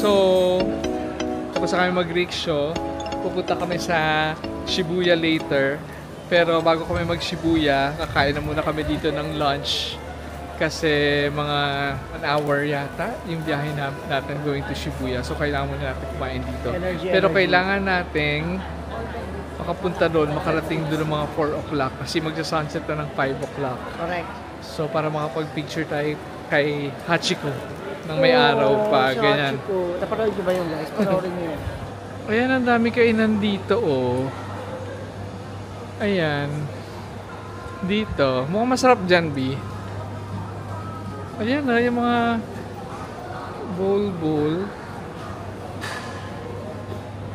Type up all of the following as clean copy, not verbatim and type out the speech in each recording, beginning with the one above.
So, tapos na kami mag-rickshaw. Pupunta kami sa Shibuya later. Pero bago kami mag-Shibuya, kakain na muna kami dito ng lunch. Kasi mga an hour yata yung biyahe natin going to Shibuya. So, kailangan muna natin kumain dito. Pero kailangan nating makapunta doon, makarating doon ng mga 4 o'clock. Kasi magsa-sunset na ng 5 o'clock. Correct. So, para makapag-picture tayo kay Hachiko ng may araw pa, ganyan. Napanood niyo ba yung guys? Panoorin niyo yan. Ayan, ang dami kainan dito, oh. Ayan. Dito. Mukhang masarap dyan, B. Ayan, yung mga bowl.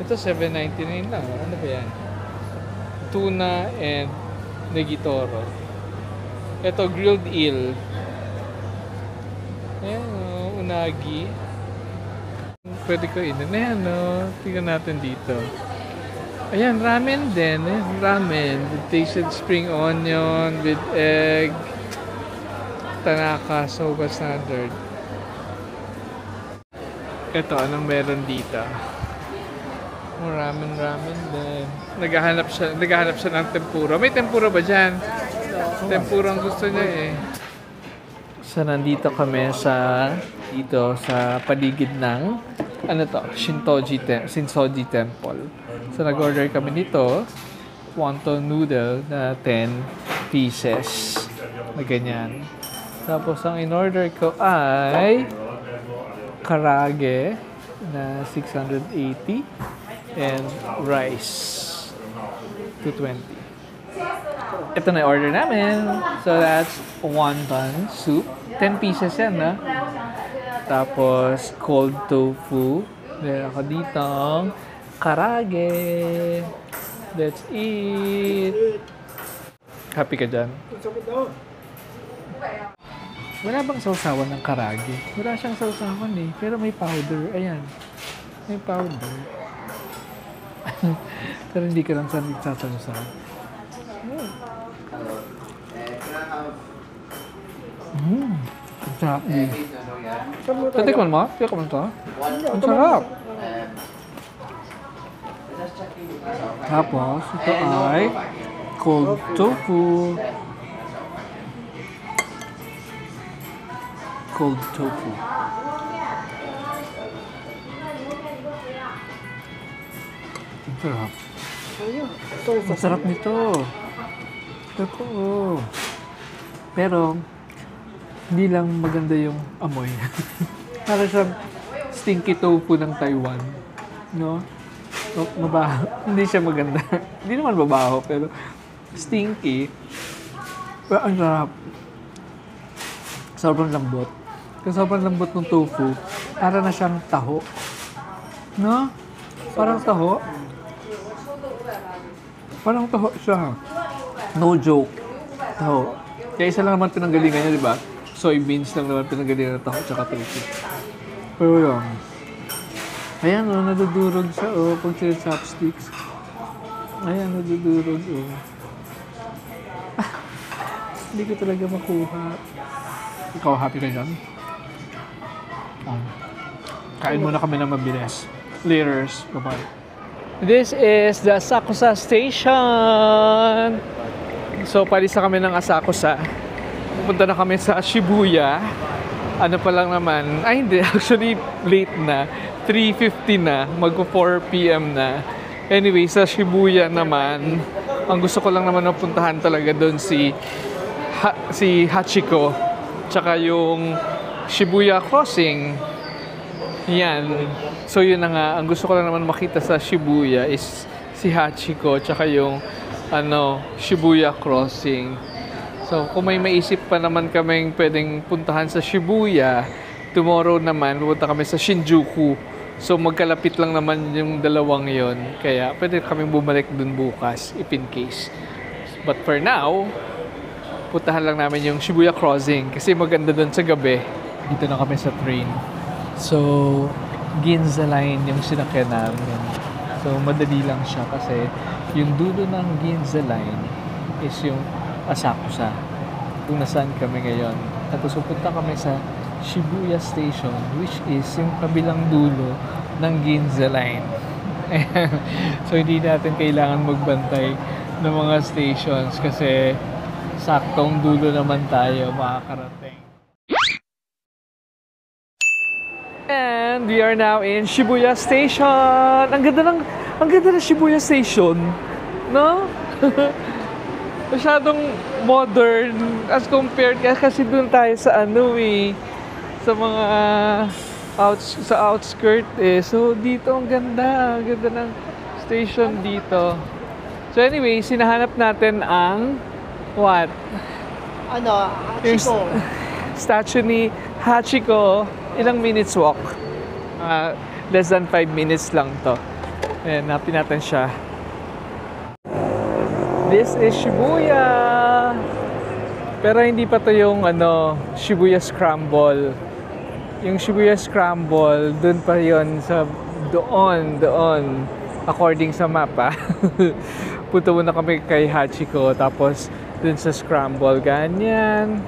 Ito, $7.99 lang. Ano ba yan? Tuna and negitoro. Ito, grilled eel. Ayan, unagi. Pwede ko inin. Ayan, tingnan natin dito. Ayan, ramen din. Ayan, ramen. With tasted spring onion, with egg. Tanaka, soba standard. Ito, anong meron dito? Ramen din. Naghahanap siya ng tempura. May tempura ba dyan? Tempura ang gusto niya eh. So, nandito kami sa paligid ng Shintoji Temple. So, nag-order kami nito. Wonton noodle na 10 pieces. Na ganyan. Tapos, ang in-order ko ay karage na 680 and rice 220. Ito na order namin. So, that's wonton soup. 10 pieces yan, na. Tapos, cold tofu. Meron ako dito karage. Let's eat. Happy ka dyan? Wala bang sausawan ng karage? Wala siyang sausawan eh. Pero may powder. Ayan. May powder. Pero hindi ka lang saan nagsasausaw. Ang sarap din. Tatikman mo? Tikman mo ito? Ang sarap. Tapos, ito ay cold tofu. Cold tofu. Ang sarap. Ang sarap nito. Totoo. Pero, hindi lang maganda yung amoy. Para siyang stinky tofu ng Taiwan. No? Mabaho. Hindi siya maganda. Hindi naman mabaho, pero stinky. Pero ang sarap. Sobrang lambot. Kasi sobrang lambot ng tofu, para na siyang taho. No? Parang taho. Parang taho siya. No joke. Taho. Kaya isa lang naman pinanggalingan niya, di ba? Soybeans lang naman pinanggalingan ng taho tsaka tofu. Pero yun. Ayan, nadudurog siya, pag sila chopsticks. Ayan, nadudurog, Hindi ko talaga makuha. Ikaw, happy ka dyan? Kain muna kami ng mabilis. Laters. Bye-bye. This is the Asakusa Station. So, palis na kami ng Asakusa. Pupunta na kami sa Shibuya. Ano pa lang naman. Ay, hindi. Actually, late na. 3:50 na. Mag-4 p.m. na. Anyway, sa Shibuya naman, ang gusto ko lang naman napuntahan talaga doon si Hachiko. Tsaka yung Shibuya Crossing. Yan. So yun na nga, ang gusto ko lang naman makita sa Shibuya is si Hachiko tsaka yung Shibuya Crossing. So kung may maisip pa naman kaming pwedeng puntahan sa Shibuya, tomorrow naman pupunta kami sa Shinjuku. So magkalapit lang naman yung dalawang yon. Kaya pwede kaming bumalik dun bukas if in case. But for now, puntahan lang namin yung Shibuya Crossing kasi maganda dun sa gabi. Dito na kami sa train. So, Ginza Line yung sinakyan namin. So, madali lang siya kasi yung dulo ng Ginza Line is yung Asakusa. Kung nasaan kami ngayon. Tapos pupunta kami sa Shibuya Station, which is yung kabilang dulo ng Ginza Line. Ayan. So hindi natin kailangan magbantay ng mga stations kasi saktong dulo naman tayo makakarating. And we are now in Shibuya Station. Ang ganda ng Shibuya Station, no? Masyadong modern as compared kasi doon tayo sa sa mga sa outskirt eh. So dito ang ganda ng station dito. So anyway, sinahanap natin ang what? Hachiko. Statue ni Hachiko. Ilang minutes walk? Less than 5 minutes lang to. Ayan, napin natin siya. This is Shibuya! Pero hindi pa to yung Shibuya Scramble. Yung Shibuya Scramble, dun pa yon sa doon. According sa mapa. Punta muna kami kay Hachiko, tapos dun sa Scramble, ganyan.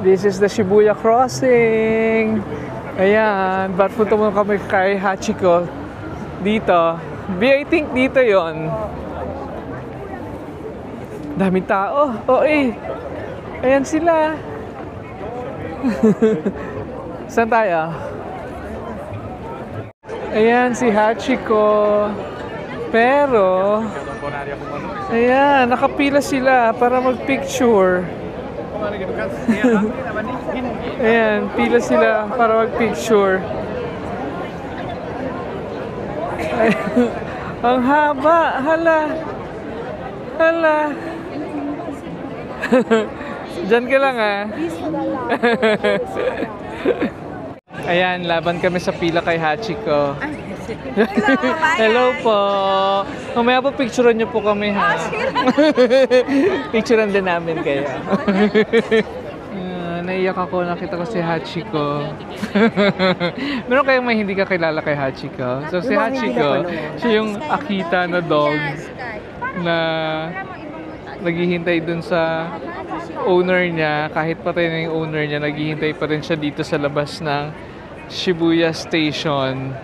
This is the Shibuya Crossing. Ayan, but punta muna kami kay Hachiko dito. I think dito yon. Daming tao. Ayan sila. Saan tayo? Ayan si Hachiko. Pero ayan, nakapila sila para mag-picture. Ayan, pila sila para mag-picture. Ang haba, hala. Diyan ka lang Ayan, laban kami sa pila kay Hachiko. Hello po. Mamaya po picturean niyo po kami ha. Picturean din namin kayo. Naiyak ako, nakita ko si Hachiko. Meron kayong may hindi ka kilala kay Hachiko? So si Hachiko, siya yung Akita na dog na naghihintay dun sa owner niya. Kahit patay na yung owner niya, naghihintay pa rin siya dito sa labas ng Shibuya Station.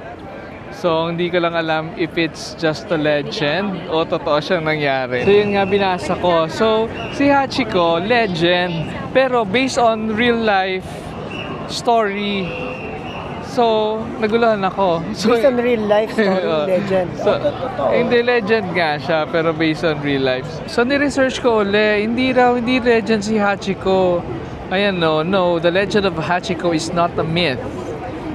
So, hindi ko lang alam if it's just a legend o totoo siyang nangyari. So, yun nga binasa ko. So, si Hachiko, legend, pero based on real life story. So, naguluhan ako. So, Based on real life story, legend. So, hindi legend nga siya, pero based on real life. So, ni-research ko hindi legend si Hachiko. Ayan, no, the legend of Hachiko is not a myth.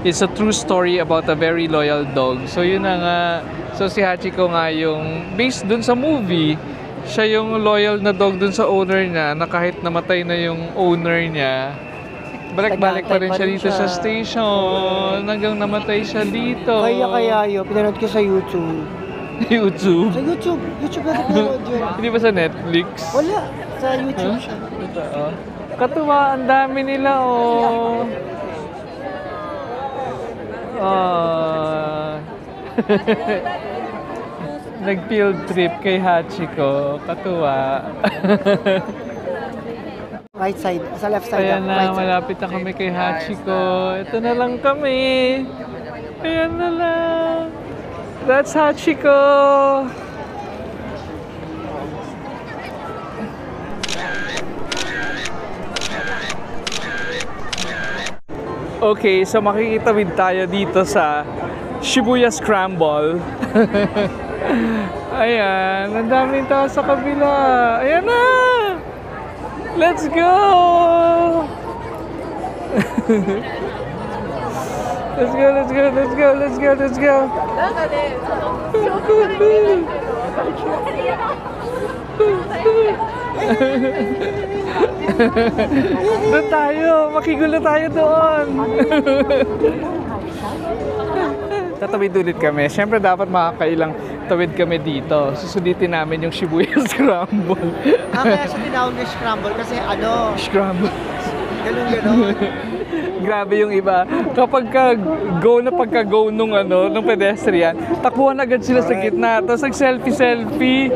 It's a true story about a very loyal dog. So, yun na nga. So, si Hachiko nga yung, based dun sa movie, siya yung loyal na dog dun sa owner niya, na kahit namatay na yung owner niya, balik-balik pa rin siya dito sa station hanggang namatay siya dito. Kaya yun, pinanood ko sa YouTube. YouTube? Sa YouTube na pinanood yun. Hindi ba sa Netflix? Wala, sa YouTube siya. Katuwa, ang dami nila Nag-field trip kay Hachiko. Katuwa. Right side, sa left side. Ayan na, right side. malapit na kami kay Hachiko. Ito na lang kami. Ayan na lang. That's Hachiko. Okay, so makikitawid tayo dito sa Shibuya Scramble. Ayan, ang daming tao sa kabila. Ayan na! Let's go! Let's go! Doon tayo! Makigulo tayo doon! Tatawid ulit kami. Siyempre dapat makakailang tawid kami dito. Susulitin namin yung Shibuya Scramble. Kaya siya tinawag na scramble kasi Scramble. Ganun. Grabe yung iba. Kapag pagka-go nung pedestrian, takbuhan agad sila sa gitna. Tapos nag-selfie.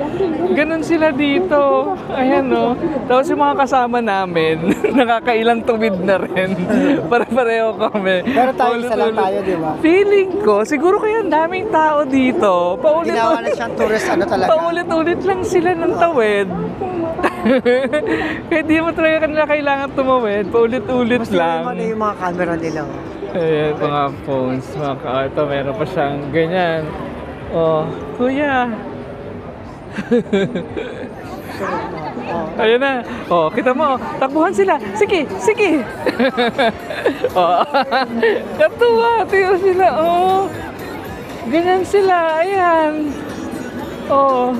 Ganun sila dito. Ayan, no. Tapos yung mga kasama namin, nakakailang tuwid na rin. Para-pareho kami. Pero tayo, isa lang tayo, di ba? Feeling ko, siguro kaya daming tao dito. Ginawa na siyang tourist, talaga. Paulit-ulit lang sila ng tawid. Kaya di mo talaga kanila kailangan tumawid. Paulit-ulit lang. Mas yung mga camera nila. Ayan, mga phones. Ito, meron pa siyang ganyan. Oh, kuya. Ayan na. Oh, kita mo. Takbuhan sila. Sige. Oh. Katuwa. Tingnan sila. Oh. Ganyan sila. Ayan. Oh.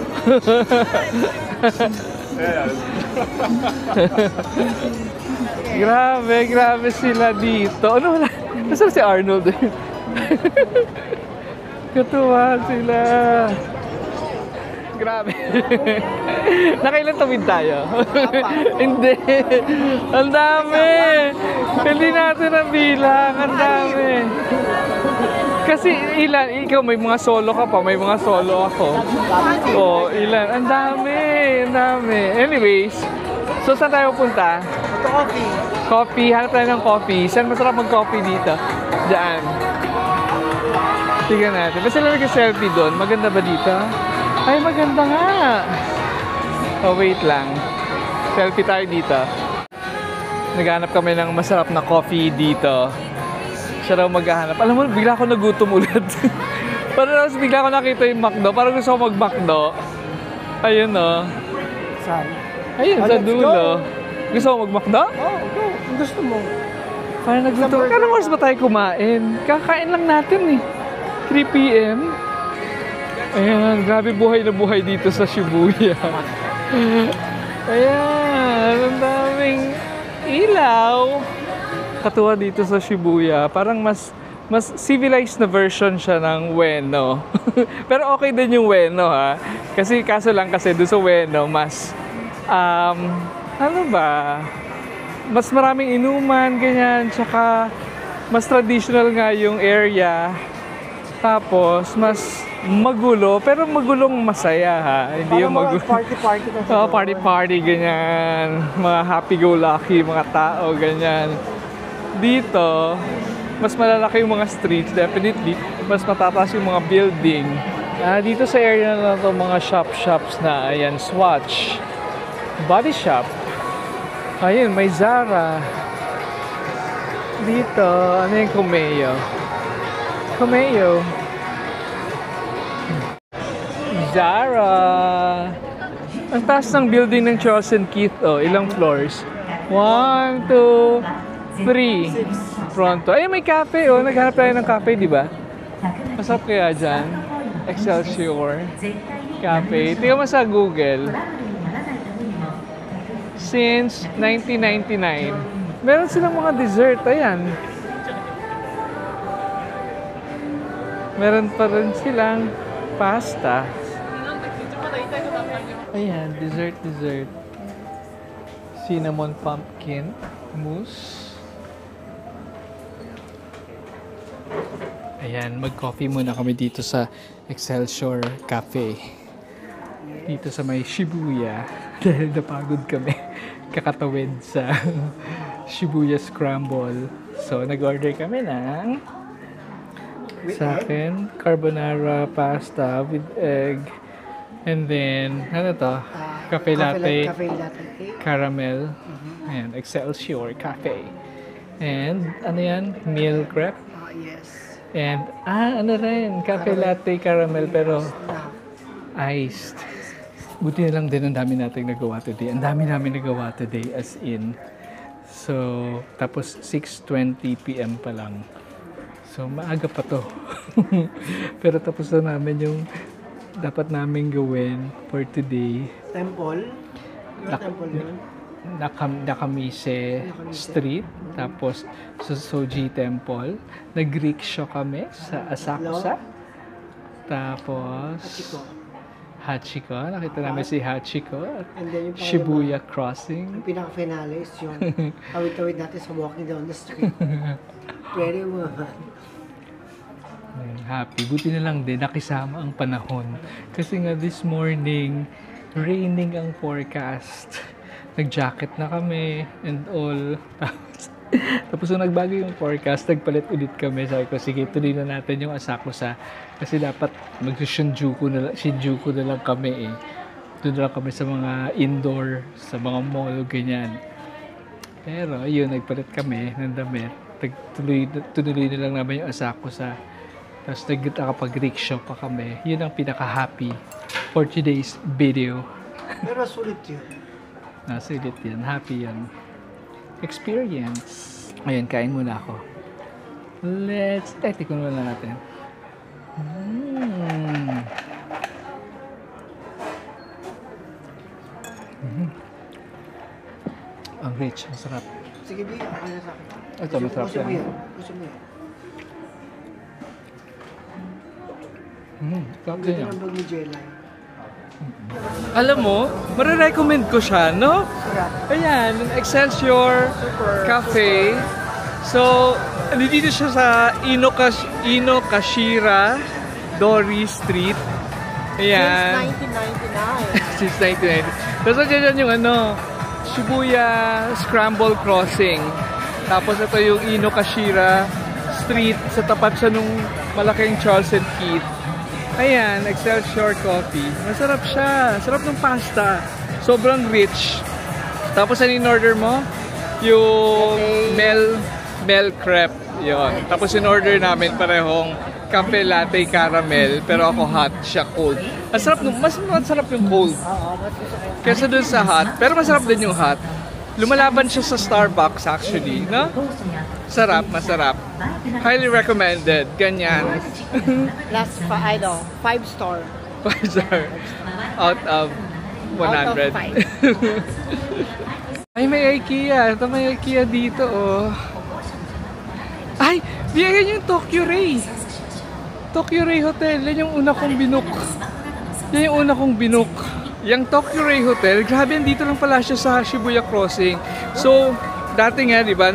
Grabe sila dito. Ano wala? Nasaan si Arnold? Katuwa sila. Grabe. Nakailan tawid tayo? Hindi. Ang dami. Hindi natin nabilang. Ang dami. Kasi ilan, ikaw may mga solo ka pa, may mga solo ako. Oh, ilan. Ang dami. Anyways, so saan tayo punta? Ito coffee. Coffee. Hanap tayo ng coffee. Saan masarap mag-coffee dito? Diyan. Tingnan natin. Basta lang nag-selfie doon. Maganda ba dito? Ay, maganda nga. Oh, wait lang. Selfie tayo dito. Naghanap kami ng masarap na coffee dito. Siya raw maghahanap. Alam mo, bigla ako nagutom ulit. Parang bigla ako nakita yung McDo. Parang gusto ko mag-McDo. Ayun, oh. Saan? Ayun, sa let's dulo. go. Gusto mo mag-McDo? Oh, go. Kung gusto mo. Parang nagutom. Kailan oras ba tayo kumain? Kakain lang natin eh. 3 p.m. Ayan, grabe buhay na buhay dito sa Shibuya. Ayan, ang daming ilaw. Katuwa dito sa Shibuya. Parang mas civilized na version siya ng Ueno. Pero okay din yung Ueno, ha. Kasi kaso lang kasi doon sa Ueno, mas ano ba? Mas maraming inuman, ganyan. Tsaka mas traditional nga yung area. Tapos mas magulo, pero magulong masaya, ha. Hindi yung magulo. Party-party kasi. Oh, party-party, ganyan. Mga happy-go-lucky, mga tao, ganyan. Dito, mas malalaki yung mga streets, definitely. Mas matataas yung mga building. Dito sa area na to, mga shops na, ayan, Swatch, Body Shop. Ayun, may Zara. Dito, ano yung Kumeyo? Zara. Ang taas ng building ng Charles & Keith. Oh, ilang floors? 1, 2, 3. Pronto. Ay, may cafe. Oh, naghanap tayo ng cafe, di ba? Masarap kaya dyan? Excelsior Cafe. Tingnan mo sa Google. Since 1999. Meron silang mga dessert. Ayan. Meron pa rin silang pasta. Ayan, dessert. Cinnamon pumpkin mousse. Ayan, mag-coffee muna kami dito sa Excelsior Cafe. Dito sa may Shibuya. Dahil napagod kami kakatawid sa Shibuya Scramble. So, nag-order kami ng sa akin, carbonara pasta with egg. And then, ano to? Cafe latte. Cafe latte cake. Caramel. Ayan, Excelsior Cafe. And, ano yan? Meal crepe. Yes. And, ano rin? Cafe latte caramel pero iced. Buti na lang din ang dami nating nagawa today. Ang dami namin nagawa today as in. So, tapos 6:20 p.m. pa lang. So, maaga pa to. Pero tapos na namin yung dapat namin gawin for today. Temple? Temple yun? Nakamise Street. Tapos sa Soji Temple. Nag-rickshaw kami sa Asakusa. Tapos Hachiko. Nakita namin si Hachiko at And then yung Shibuya Crossing. Yung pinaka-finale is yung awit-awit natin sa walking down the street. Very woman. Happy. Buti na lang din nakisama ang panahon. Kasi nga this morning, raining ang forecast. Nag-jacket na kami and all. Tapos nung nagbago yung forecast, nagpalit ulit kami. Sabi ko, sige, tuloy na natin yung Asakusa. Kasi dapat mag-Shinjuku na lang kami eh. Doon na lang kami sa mga indoor, sa mga mall, ganyan. Pero yun, nagpalit kami ng damit. Tuloy na lang namin yung Asakusa. Tapos nakapag-rickshaw pa kami. Yun ang pinaka-happy for today's video. Pero sulit yun. Nasulit yan. Happy yan. Experience. Ayun, kain muna ako. Tikon muna natin. Ang rich, ang sarap. Sige, Bi, ako na sa akin. Ito, masarap Gusto mo yan. yan. Gusto mo yan. Sarap din Ganda yan. ng bag ni Jelay. Alam mo, marirecommend ko siya, no? Sarap. Ayan, Excelsior Cafe. So, dito siya sa Inokashira Dori Street. Ayan. Since 1999. Since 1990. Tapos dyan yung Shibuya Scramble Crossing. Tapos ito yung Inokashira Street. Sa tapat siya nung malaking Charles and Keith. Ayan, Excelsior Coffee. Masarap siya. Sarap ng pasta. Sobrang rich. Tapos ano in-order mo? Yung Mel Crepe. Yun. Tapos in-order namin parehong Cafe Latte Caramel. Pero ako hot, siya cold. Masarap, mas masarap yung cold. Kesa dun sa hot. Pero masarap din yung hot. Lumalaban siya sa Starbucks actually. No? Sarap, masarap. Highly recommended. Ganyan. Last 5 star. 5 star. Out of 100. Out of 5. Ay, may IKEA. Ito may IKEA dito, oh. Ay, yan yung Tokyo Ray. Tokyo Ray Hotel. Yan yung una kong binook. Yan yung una kong binook. Yung Tokyo Ray Hotel, grabe, dito lang pala siya sa Shibuya Crossing. So, dati nga, di ba,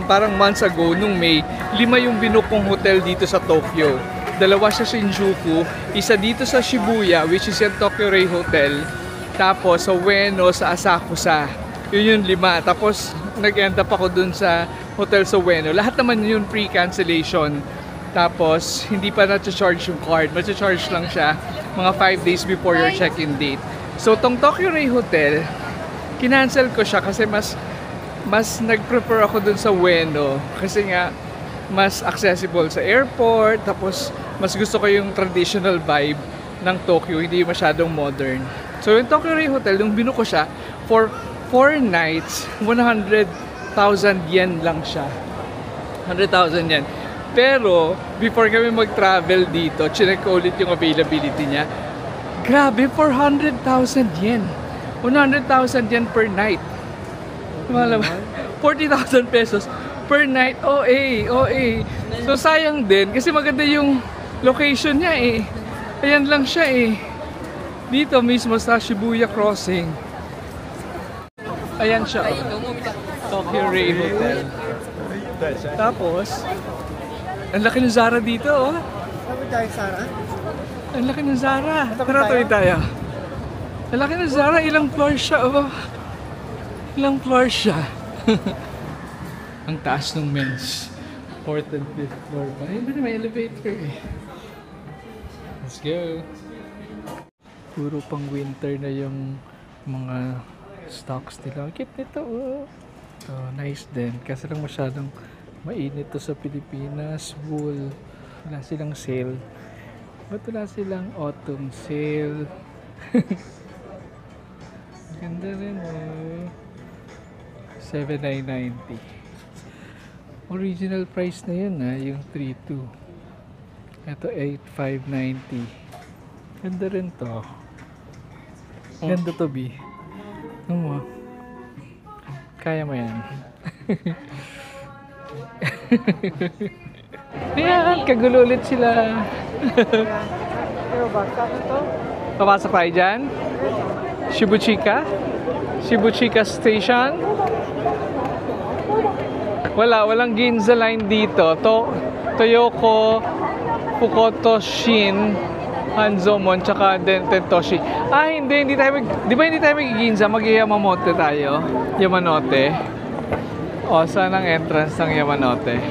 parang months ago, nung May, 5 yung binook kong hotel dito sa Tokyo. 2 sa Shinjuku, isa dito sa Shibuya, which is yung Tokyo Ray Hotel. Tapos sa Ueno, sa Asakusa. Yun yung 5. Tapos nag-end up ako dun sa hotel sa Ueno. Lahat naman yun pre-cancellation. Tapos hindi pa na-charge yung card. Mag-charge lang siya mga 5 days before your check-in date. So tong Tokyo Ray Hotel, kinancel ko siya kasi mas nag-prefer ako dun sa Ueno. Kasi nga mas accessible sa airport. Tapos mas gusto ko yung traditional vibe ng Tokyo, hindi masyadong modern. So yung Tokyo Ray Hotel, yung binuko siya for 4 nights, 100,000 yen lang siya. 100,000 yen. Pero before kami mag-travel dito, chinek ko ulit yung availability niya. Grabe, 400,000 yen. 100,000 yen per night. 40,000 pesos per night. OA. So sayang din kasi maganda yung location niya eh. Ayan lang siya eh. Dito mismo sa Shibuya Crossing. Ayan siya. Tokyo Ray Hotel. Tapos, ang laki ng Zara dito oh. Sabi tayo, Sarah? Ang laki ng Zara. Tara, tuloy tayo. Ang laki ng Zara. Ilang floor siya oh. Ilang floor siya. Ang taas ng men's. 4th and 5th floor pa. Ayun, may elevator eh. Let's go. Puro pang winter na yung mga stocks nila. Cute nito oh. So, nice din. Kasi lang masyadong mainit to sa Pilipinas. Wool. Wala silang sale. Ba't wala silang autumn sale? Ganda rin eh. 7,990. Original price na yun ha. Yung 3,2. Ito 8,590. Ganda rin to. Ganda to, B. Ano mo? Kaya mo yan. Ayan, kagulo ulit sila. Pero ba, sabi to? Papasok tayo dyan. Shibuchika. Shibuchika Station. Walang Ginza line dito. Toyoko, Fukuto, Shin, Hanzomon, tsaka Tentoshi. Hindi tayo di ba hindi tayo mag-Ginza? Mag-Yamamote tayo. Yamanote. O, saan ang entrance ng Yamanote?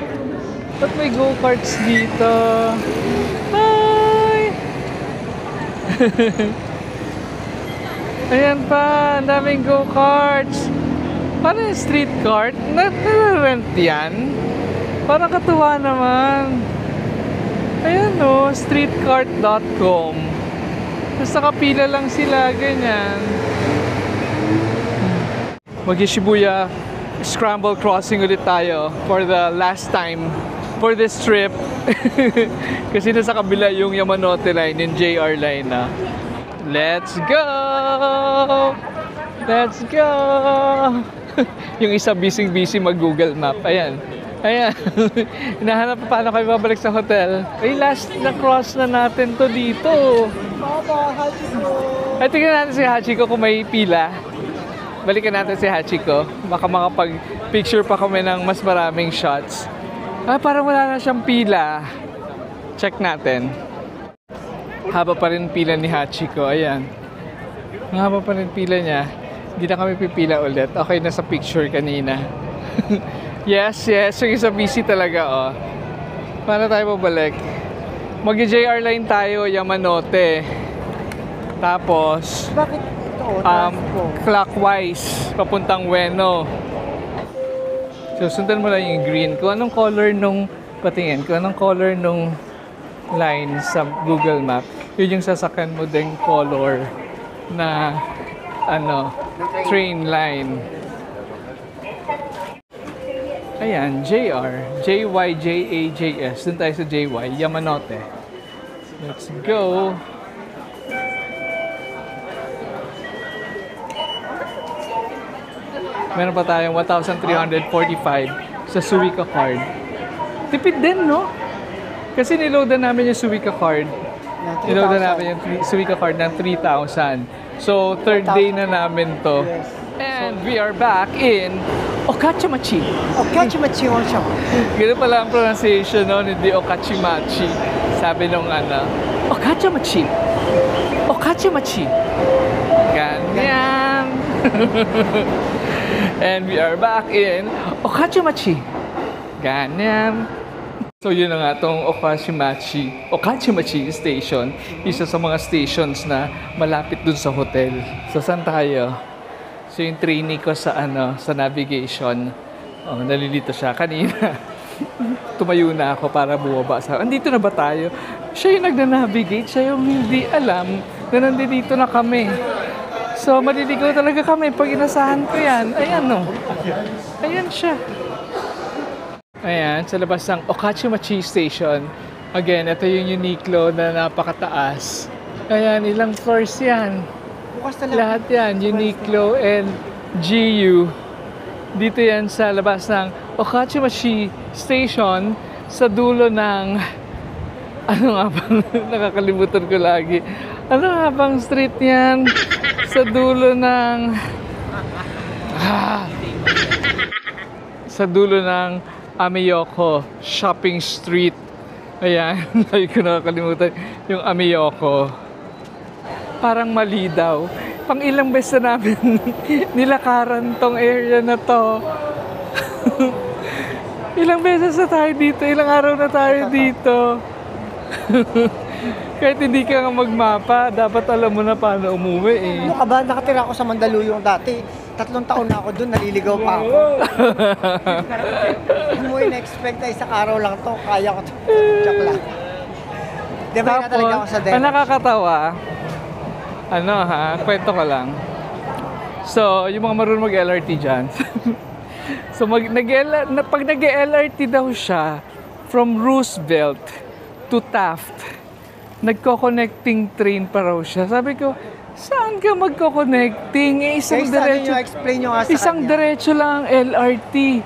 Ba't may go-karts dito? Hi! Ayan pa, ang daming go-karts. Paano yung street cart? Na-rent yan? Parang katuwa naman. Ayan o, streetcart.com. Tapos nakapila lang sila, ganyan. Mag-Shibuya Scramble Crossing ulit tayo for the last time for this trip. Kasi nasa kabila yung Yamanote line, yung JR line na. Let's go! Let's go! Yung isa busy mag-Google Map. Ayan. Hinahanap pa paano kayo babalik sa hotel. Ay, last na cross na natin to dito. Ay, tingnan natin si Hachiko kung may pila. Balikan natin si Hachiko. Baka makapag-picture pa kami ng mas maraming shots. Parang wala na siyang pila. Check natin. Haba pa rin pila ni Hachiko. Ayan. Haba pa rin pila niya. Hindi na kami pipila ulit. Okay na sa picture kanina. Yes. Yung isa busy talaga, oh. Paano tayo babalik? Mag-JR line tayo, Yamanote. Tapos, Bakit ito? clockwise, papuntang Ueno. So, sundan mo lang yung green. Kung anong color nung, patingin, kung anong color nung line sa Google Map, yun yung sasakyan mo ding color na, train line. Ayan, JR. JYJAJS. Doon tayo sa JY. Yamanote. Let's go. Meron pa tayong 1,345 sa Suica card. Tipid din, no? Kasi niloadan namin yung Suica card. Niloadan namin yung Suica card ng 3,000. So, third day na namin to. Yes. And we are back in Okachimachi. Okachimachi Onsho. Ganun pala ang pronunciation, no? Hindi Okachimachi. Sabi nung Okachimachi. Okachimachi. Ganyan. And we are back in Okachimachi. Ganyan. So yun na nga itong Okachimachi Station. Isa sa mga stations na malapit dun sa hotel. So saan tayo? So yung trainee ko sa sa navigation. Oh, nalilito siya kanina. Tumayo na ako para bumaba sa. Andito na ba tayo? Siya yung nagna-navigate, siya yung hindi alam na nandito na kami. So maliligaw talaga kami pag inasahan ko yan. Ayan no. Ayan siya. Ayan, sa labas ng Okachimachi Station. Again, ito yung Uniqlo na napakataas. Ayan, ilang floors yan. Bukas na lang. Lahat yan, Uniqlo and GU. Dito yan sa labas ng Okachimachi Station sa dulo ng nakakalimutan ko lagi. Ano nga bang street yan? Sa dulo ng sa dulo ng Ameyoko Shopping Street. Ayan, lagi ko nakakalimutan yung Ameyoko. Parang mali daw. Pang ilang beses na namin nilakaran tong area na to. Ilang beses na tayo dito, ilang araw na tayo dito. Kahit hindi ka nga magmapa, dapat alam mo na paano umuwi eh. Ano ka ba? Nakatira ako sa Mandaluyong dati. 3 taon na ako doon, naliligaw pa ako. Umuwi, na-expect na isang araw lang to. Kaya ko to. Joke lang. Di ba na talaga ako sa ang nakakatawa, kwento ko lang. So, yung mga marunong mag-LRT dyan. So, pag nag-LRT daw siya, from Roosevelt to Taft, nagko-connecting train pa raw siya. Sabi ko, saan ka magko-connecting? Explain nyo nga sa isang kanya. diretso lang ang LRT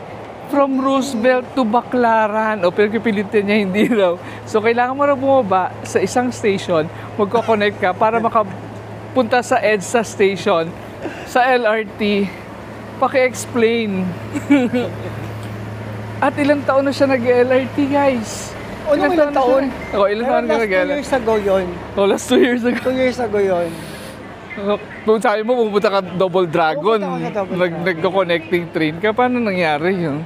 from Roosevelt to Baclaran. O, pero pipilitin niya, hindi raw. So, kailangan mo na bumaba sa isang station, magko-connect ka para punta sa EDSA station, sa LRT, paki-explain. At ilang taon na siya nag-LRT, guys. Ano ilang taon? Ako, ilang taon ka Last 2 nag-LRT? years ago yun. Oh, last 2 years ago. 2 years ago yun. Kung sabi mo, pumunta ka Double Dragon, Pumunta ako sa Double Dragon. nagko-connecting train ka, paano nangyari yun?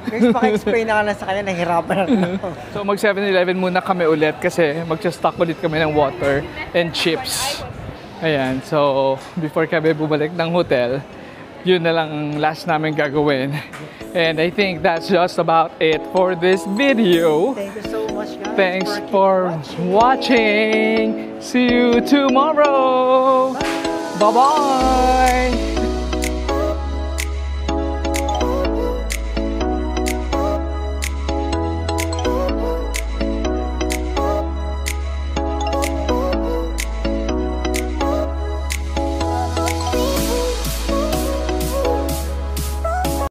Guys, paki-explain na ka na sa kanya, nahihirapan na ako. So mag 7-Eleven muna kami ulit kasi magsa-stock ulit kami ng water and chips. Ayan, so before kami bumalik ng hotel, yun na lang ang last namin gagawin. And I think that's just about it for this video. Thank you so much, guys. Thanks for watching. See you tomorrow. Bye-bye.